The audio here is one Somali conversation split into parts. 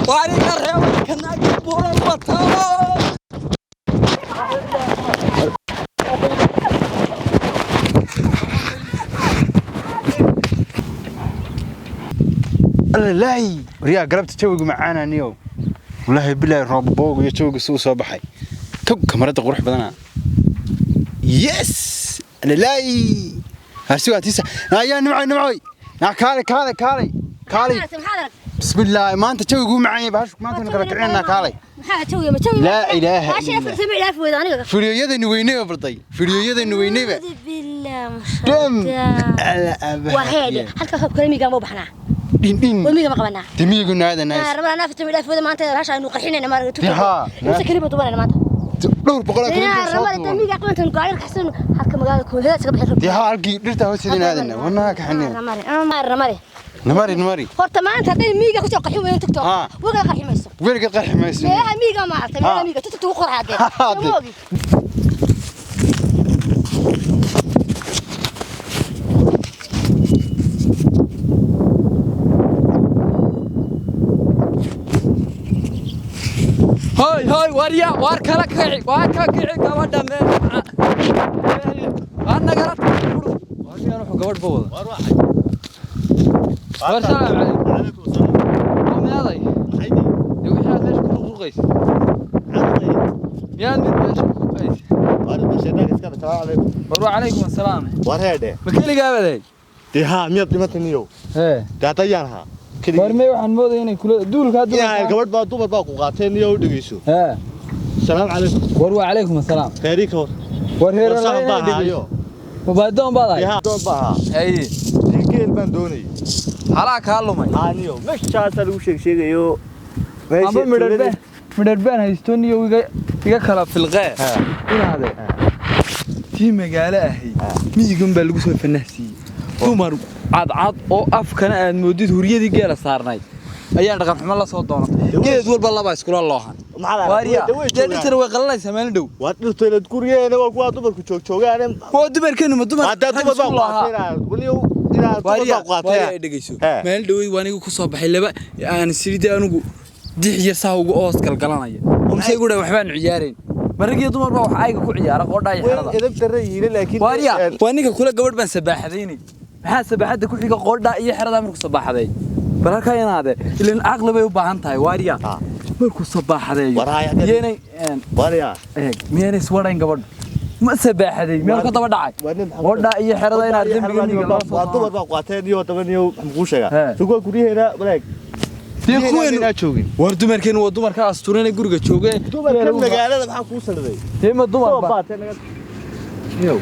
واري كرهوا كنا بورا الوطن الله وريا قربت تشوق معانا نيو والله بالله روب بوق يشوق سو صباحي كاميرا قروح بدنا يس انا لاي هرسوا تيسا يا نمعي كالي بسم الله ما انت تشوق معايا باش ما انت نقرا كالي لا اله الا الله فيديوهاdan weynay bartay فيديوهاdan weynay بالله دم وهذه halka hab kalmiga ma baxna دين وميغا ما قبنا تميغنا هذا ناس ربنا نافت من الافوده ما انت هاش انو قرحيننا ما رغتو انت كلمه دوبنا ما انت دور بقول لك يا ربنا تميغا قبنت انو قاعد حسن halka magaalada kooxda iska bixin دي ها halkii dhirta hoosteedina aadna wana ka xaneen نمري horta maanta haday miiga ku soo qaxin weyn tagto waga qaximayso weelka qaximayso meeha miiga ma artay meeha miiga tutu ku qorxaade هاي واريا واركلا كعي gabadha meel ana garad wariya ruux gabadh bawada war waxay salaam alaykum meeday haydi wixii aad meesha ku ruqays yaan mid meesha ku qays war bashada iska salaam alaykum war alaykum asalaam war heede makaliga baday ha miyad dhimataniyo daatayaan ha warmay waxaan mooday inay kula duulka gabadh baa dumar baa ku qaateen iyo dhigeyso السلام عليكم وروا عليكم السلام خيرك ورهير الله وبعدهم بعض يا دوبها اي ديكيل بندوني حلا كالمay aanio meeshaas lagu sheegayo meesha midarbaan haystoniyo iga kala filqee inaade tii magaalo ahay miyigan baa lagu soo fanahsiiyay dumar cad oo afkana aad moodid huriyadii geela saarnay ayaan dhaqan xumo la soo doonay geed walba laba iskula loohan wariya jeedinta way qalanaysaa meel dhow waa dhirto ila gurigeena waa kuwa dumarku joogaan waa dumarkeenu ma dumar hada dumar baa qaateen waliyo ila dumar baa qaateen dhageyso meel dhow waanigu ku soo baxay laba aan siriday anigu dix yar saa ugu oos galgalanaya umsay gudhay waxbaan ciyaareen maragii dumar baa wax ayga ku ciyaara qoodhay xarada edab dareeyay laakiin wariya waaniga kula gabadh baan sabaxadeynay maxaa sabaxada ku xiga qoodha iyo xarada markuu sabaxaday baraka inaade ilaa aqli bay u baahan tahay wariya markuu sabaxadeeyo yeena wariya miyana iswadayn gabadh ma sabaxaday meel ka daba dhacay qoodha iyo xarada inaad dambiga niga la soo dumar baa qaateen iyo dabaniyo maxuu sheegaa suuqa gurigeena baleeg kuween joogin war dumarkeen waa dumarka astuurana guriga joogay dumarka magaalada maxaa ku saladay heema dumar baa yow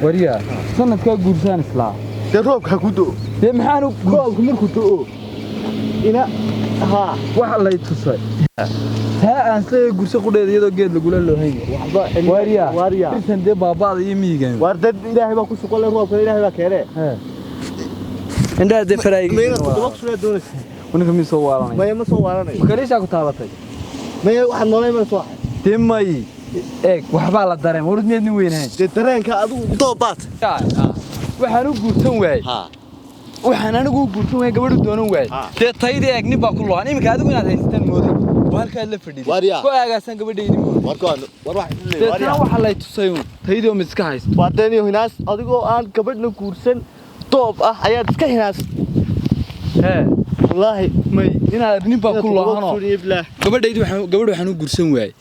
wariya sanadka guursan islaa roobka ku doo maxaanu roobku markuu doo ina ha waxa la tusay aan soo gurso qudheed iyadoo geed lagu loohay waxba wariya intan de baabaada iyo miigan war dad ilaahay baa ku shaqo roobka ilaahay baa keenay inda de faraay ونك مين سوالنا ما سوالنا كليش أكو تابتي ما واحد نوعي ما سواه تماي إيه وحبال الدرهم ورد مين وين هاي الدرهم كأدو طوبات وحنو قلتون واي وحنا نقول قلتون واي قبل الدون واي تطير أجنبي بقولوا أنا مكادو من هذا يستن مودي وهالك اللي فردي كو أجاسن قبل ديني وركان وروح ترى وحلا يتصيون تيدو مسكايس بعدين هناس أديكو أنا قبل نقولسن طوب حياة كهناس والله ما إنا نبى كله هنا قبل حنو قرسون واي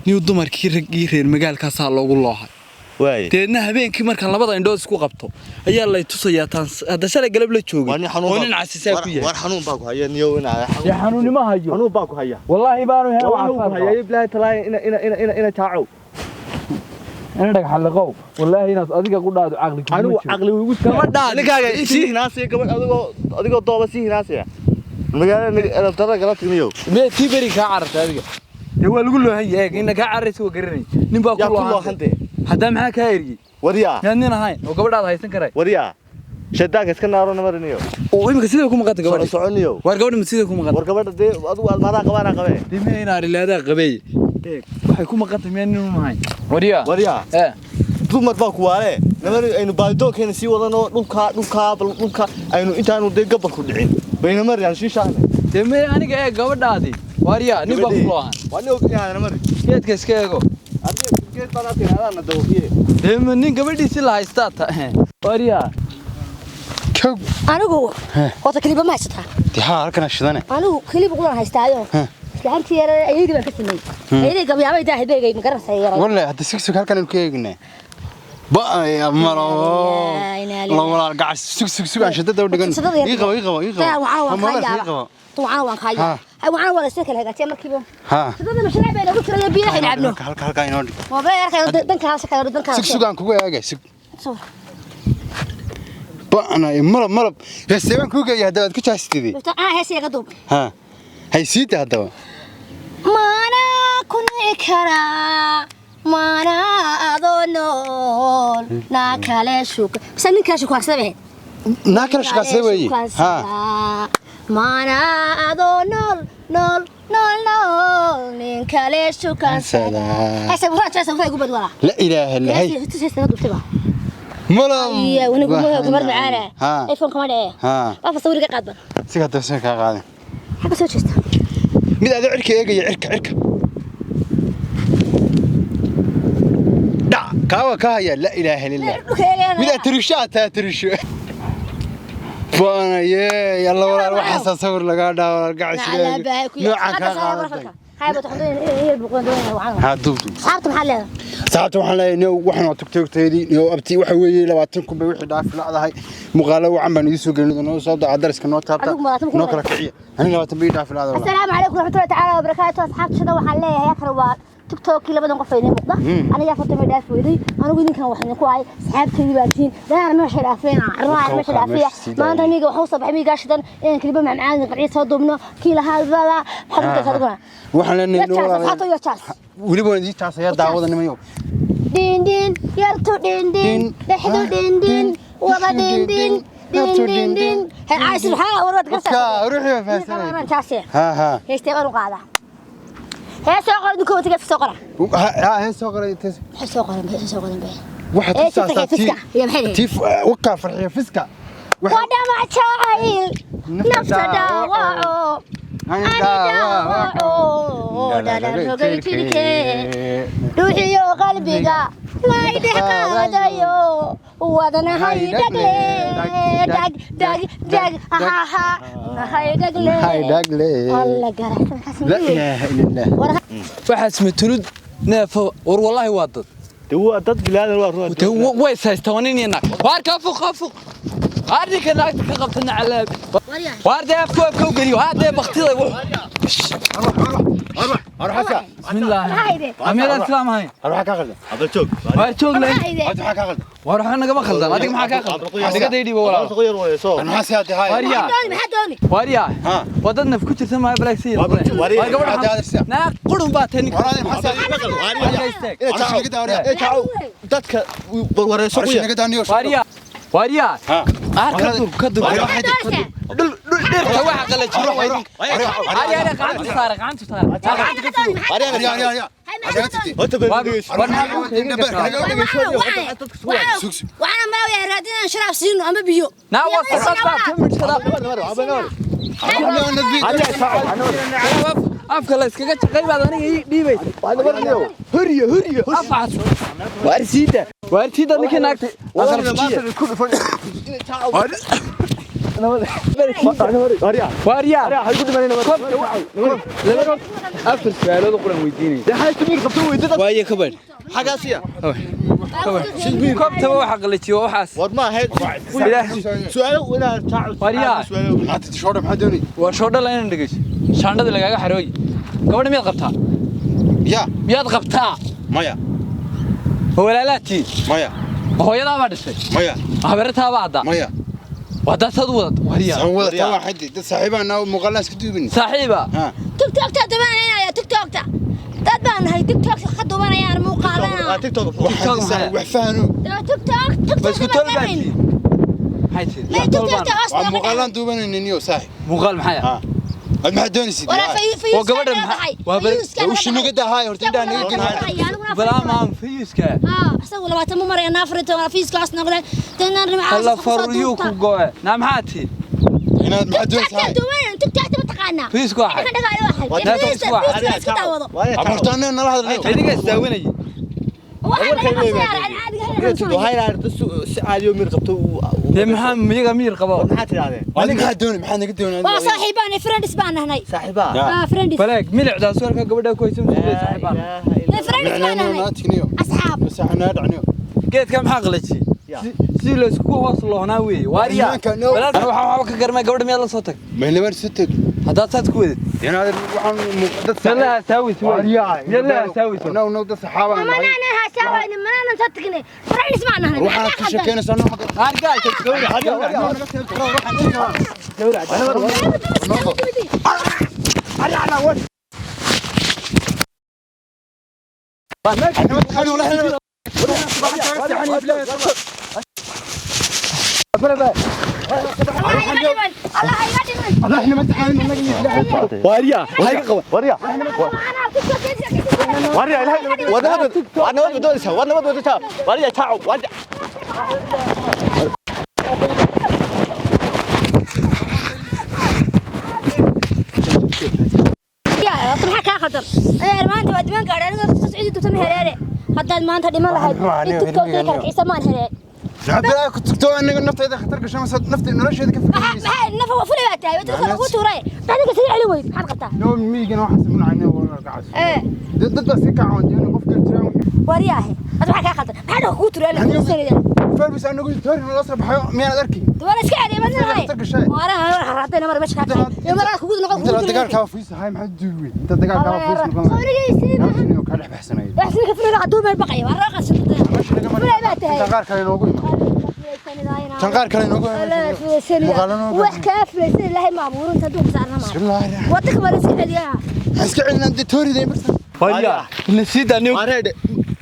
نيو دمر كير مجال كسال الله والله واي تنا هبين كمر كان لبضة إندوس كو قبته أي الله يتصيا تانس هذا شلة قلب له تشوي وين عسسا كويه وحنون باكو هيا نيو يا حنون ما هيا حنون باكو هيا والله بانو هيا يبلا تلاي إنا تعو أنا دك حلقوا والله هنا أديك أقول هذا عقلك أنا عقلي ويقول كمان ده لكاجا سيه ناسي كمان أديك طوبة سيه ناسي أنا ترى قلت ميو ما تبري كعرس هذيك هو اللي يقول له هي إنك كعرس هو قرني نبى كله هنتي حتى معك هايري وريا يعني أنا هاي وقبل هذا هيستن كراي وريا شداك اسكن نارون مرنيو ويمكن سيدكم قد قبل سعنيو ورقبل من سيدكم قد ورقبل ده أدو المرا قبنا قبي دي من نار اللي هذا قبي waxay ku maqan tahay inuu mahay wariya dumar baa ku waale namar aynu baadookeena sii wadano dhulka aynu intaanu de gabal ku dhicin bayna mar yaan shiishaana demay aniga ee gabadhaadi wariya nin baa fulaan waan ogyahay mar geedka iska eego adiga geed baan aad dawfiye demay nin gabadhiisi la haystaa wariya anigu wata kaliba ma haystaa ها halkan shidane anigu kaliba qudaan haystaayo islaantii yar ayadii baan ka sinay ayadii gabyabay daahay beegay ma garanaysaa yar wallahi hadda sig halkan ku eegnaa ba ya maro la wala gac sig aan shidada u dhigan ii qabo طبعا وان خايا هاي وعنا ولا سكن هاجاتي مركبه ها sidoo mashruuc bay lagu jiray biyo xilabno halka inoo dhig waa bay arkay danka halka kale danka sig aan kugu eegay sig ba ana malab heesaan kugu eegay hadda aad ku jaastidii heesay ka dub ha hay siita hadda mana kun ikara mana adonol na kale shuk saninka shuk waxsabe na kale shuk waxsabe ha mana adonol nol nin kale shuk waxsabe hasa waxaa ugu badwala la ilaaha illa hay ملام يا ونقول كبر معانا ايفون كمان ايه ما فصوري قاعد سيغا دسن كا قادن حق سو جيستا ميد ادو عركه ايغي عركه دا كاوا كايا لا اله الا الله ميد ترشو فانا يلا ورا waxa sawir laga dhaw gacsiga nooca ka qaada هاي بتحضرين ايه البقون دون وعنا ها دوب صارت محل صارت محل انه waxaan tagtagteedi iyo abti waxa weeye 20 kun bay wixii dhaaf laadahay muqaalo wacan baan isu gelinay noo soo dacad dariska noo taabta noo kala kiciya aniga 20 bay dhaaf laadahay السلام عليكم ورحمه الله تعالى وبركاته اصحاب shada waxaan leeyahay akhriwa TikTok labadan qof ay muuqda aniga fatay dhaaf weeday anigu ninkan waxaan ku ahay asxaabtaydi baatiin daan ma sharaafeena arraa ma sharaafiya maanta aniga waxa soo baxay gaashadan in kaliba macaan qariyo soo dubno kiila hadala xabta sadaqana waxaan leenahay waliba intii taas ayaa daawada nimayo din yartu din dhaxdu din waba din هاي عايش الحياة ورد قصة روحي فاسنة ها هيستيقظ وقاعدة هي سوقر دكتور تقف سوقرة هي سوقرة يتس سوقرة واحد فسكة يا محلي تيف وقع فرحية فسكة ودا مع شايل نفس دواعو أنا دواعو دا رقيت لك روحي وقلبي لا يدحك هذا يو ودنا هاي دق هاي دقلي والله قرحت لا إله إلا الله waxaas matulud neefo war wallahi waa dad bilaadan waa ruux way saystawanina waarka fuq arinka naagta ka qabtana calaab waarda afku galiyo hada baqtida أروح حسا بسم الله أمير الإسلام هاي أروح كاغل هذا شوك شوك لين أروح كاغل وأروح أنا قبل خلدا هذيك معك كاغل هذيك ديدي ولا صغير ولا صغير أنا حاسس هذه هاي واريا وضدنا في كتير سما بلاكسي واريا نا قرن باتني واريا حاسس dadka warayso واريا كدو dhirka waxa qala jiro ariya qaantu saar waxaan ma way raadinaan sharaab siino ama biyo naa wasaqad baa kamid afka la iskaga shaqay baad aniga dhiibaysa huriyo afaas waarsiida ninka naagta واريا هاي قد ما أنا أفر سؤال قرن ويديني ده هاي كبير قبته ويدي وايه كبر حاجاسية كم تبغى حق اللي تيوه حاس ورما هاي سؤال ولا تعال واريا حتى تشورد محدوني وشورد لا يندقش شاندة اللي جاي حروي كمان مياد قبتها يا مياد قبتها مايا هو لا تي مايا هو يلا ما دشي مايا خبرتها بعدا مايا وهذا صدوات واريا هو طبعا حد صاحبنا ومغلس كتبني صاحبه ها تيك توك تبعنا يا تيك توك تبعنا هاي تيك توك خدوا بنا يا مقالنا تيك توك وحفانو تيك توك بس كنت لبعتي هاي تيك توك اصلا مغلان دوبنا نيو صاحي مغال محيا المحدوني سيدي ولا في وقبل وش نقدر هاي ورتيدا نقدر بلا ما فيسكا اسوي لما تم مره نافرته ولا فيسكا اصلا نقول تنر مع الله فريوك وقوه نعم هاتي inaad maxaa doonaysaa duuban tugtaagta ma taqaanaa fiis ku waxay amartaana nala hadlay adiga istaawanay وهاي عادي مير قبته maxaa miyaga miir qabo maxaa tiraadeen maxaa doonay maxaa naga doonay waa saaxiibaan friends baan nahnay saaxiibaa friends falaag milicdaas warka gabadha ku haysan saaxiibaan friends baan nahnay asxaab saxna dhacniyo geedka maxaa qalaji si la isku hoos loonaa weey waariya waxa ka garmay gabadha meel la soo tag meelbar sitad hadaa taad ku weed inaad waxaan dad yalla saawi waariya yalla saawi noo dad saxaaba ma nana ha saawi ma nana tatgne friends baan nahnay waxaan ka sheekeynaysaa noo argaa gawri hadiya واريا واريا وانا بدونسها وانا بدونسها واريا تاعو واريا يا طبعا كا خطر ما انت ودمان قاعد انا تصعيد تسمي هريره حتى ما انت ديما لهي انت كوكي عيسى ما هريره هذا كنت تو انك نفتي خطر قش نفتي نرشد كيف maxay nafa waa fulay tahay wadada ugu tuuray dadka sii celi weyd maxaad qabtaa نو ميجنا واحد من عينه ولا قاعد ضد بس كعون دي قف كرتان wariyaahe hada waxa ka khaldan maxaad ku tuuray la kuusanayda فالبس انا قلت توري ولا اصرف ميان اركي wala iska celi ma nahay wala raadayna mar meesha ka iyo mar ku noqon انت دقال كافيس هاي ما دوي انت دقال كافيس نقول كان بحسناي waxsi ka filaga haduu meel baqay waa raaqas تنقار كان نوغو تنقار كان نوغو wax ka filaysan ilaahay maamuurin taduu saarna ma بسم الله الرحمن wadka mar iska celiya اسكع ان انت توري دي بس واريا nasiida niyo واريا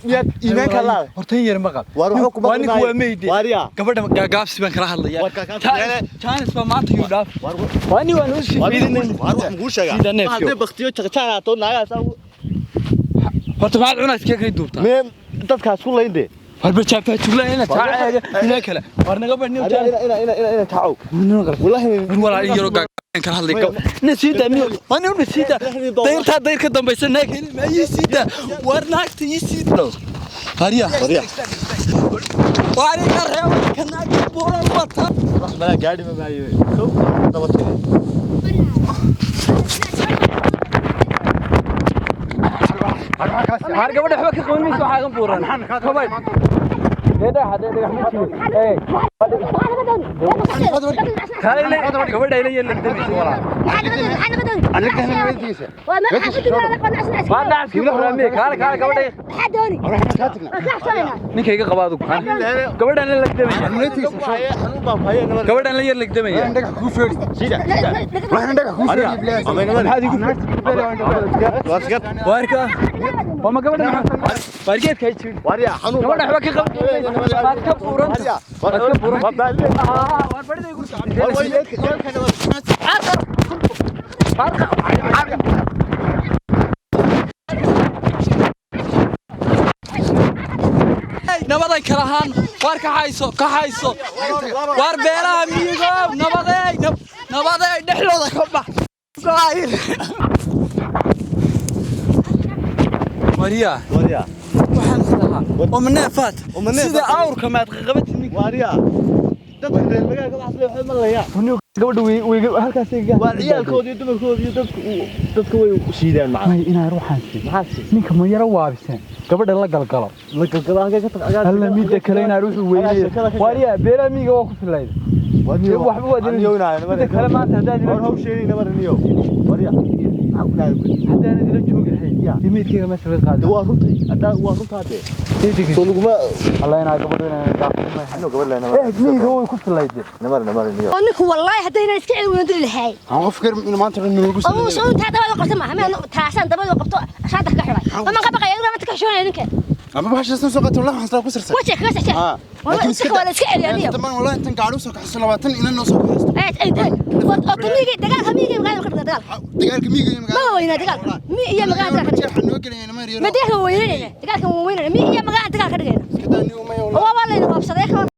يا إيمانك الله hortan yar maqal وروحكم waa ninku waa meeyde واريا gabadha gaagaabsi baan kala hadlayaa chance ba maanta yu dhaaf waani waan u shiidin وروح مقول شيء هذا بختيو تقطع تو ناقا سو horta maxaad cunayska kay duubtaa مين dadkaas ku leeyde walba jaafa juglayna taacaga ina kale war naga badniyo ina taaco wallahi wala yaro gaag kala hadlay nasiida niyo waani u nasiida deyrta ka dambaysan naagin ma yisiida war naagta yisiida hariya waani ka reebo kana buuran wata bala gaadi ma maayo soo dabatay har gabadha waxba ka qaban mayso waxa buuran kabay heeda hada dhagax ma jiro gabadha ila yeel dambiisa wala انا كان ويديسه waa dhaas kii waraamay kaala gabadha maxaa dooni روح كاتبنا ninka iga qabaadu gabadhan la lagdamay gabadhan la yar lagdamay عندك كوفيري روح عندك كوفيري بلاش maxaad igu waarka wama gabadha waargeedka ay jirin واريا xanuun gabadha waxba ka qaban waad ka buuran waar badida igu nabaday kala ahaan waar ka hayso waar beelaha miyigo nabaday dhexdooda ka bax wariya waxaan sadaa ومنافات sida awrka maad qabatini واريا dadka reer magaalka wax loo xilmalaya gabadhu way halkaas iga waa ciyaalkoodii dumarkoodii dadku way u shiidaan macna inaa ruuxan ninka ma yara waabiseen gabadha la galgalo halka ka tagay hal mid kale inaa ruuxu weeyay wariya beelamiga waa ku filayda waxba wadin mid kale maanta hadaad war hawsheeni nabarniyo wariya hadaan idila joogahay dimeedkayga ma sabad qaado waa runtii waa runtaade soo luguma Allah inaa gabadha daaqmo inuu gabadh leena miiga way ku filayda nabarniyo anigu wallahi hadayna iska celi weyn dil lahay انا افكر انه ما انت نوغو oo soo inta dabada qabto ma ma taasan dabada qabto shaada ka xidhay ama ka baqay ma ka xishoonay ninka اما باش سوقت والله حصل كسر وجهك بس والله iska wala iska celi adiga طبعا والله انت قاعد وسك حصل 20 الى نص اي وكميغي دغال كميغي مقال كدغ دغال دغال كميغي ما وينا دغال مي iyo magaan dغال كدغ نوغلينا ما ريرو ما دغال وينينا دغال كان وينينا مي iyo magaan dغال كدغينا كداني وما يوم هو والله وابسدي كان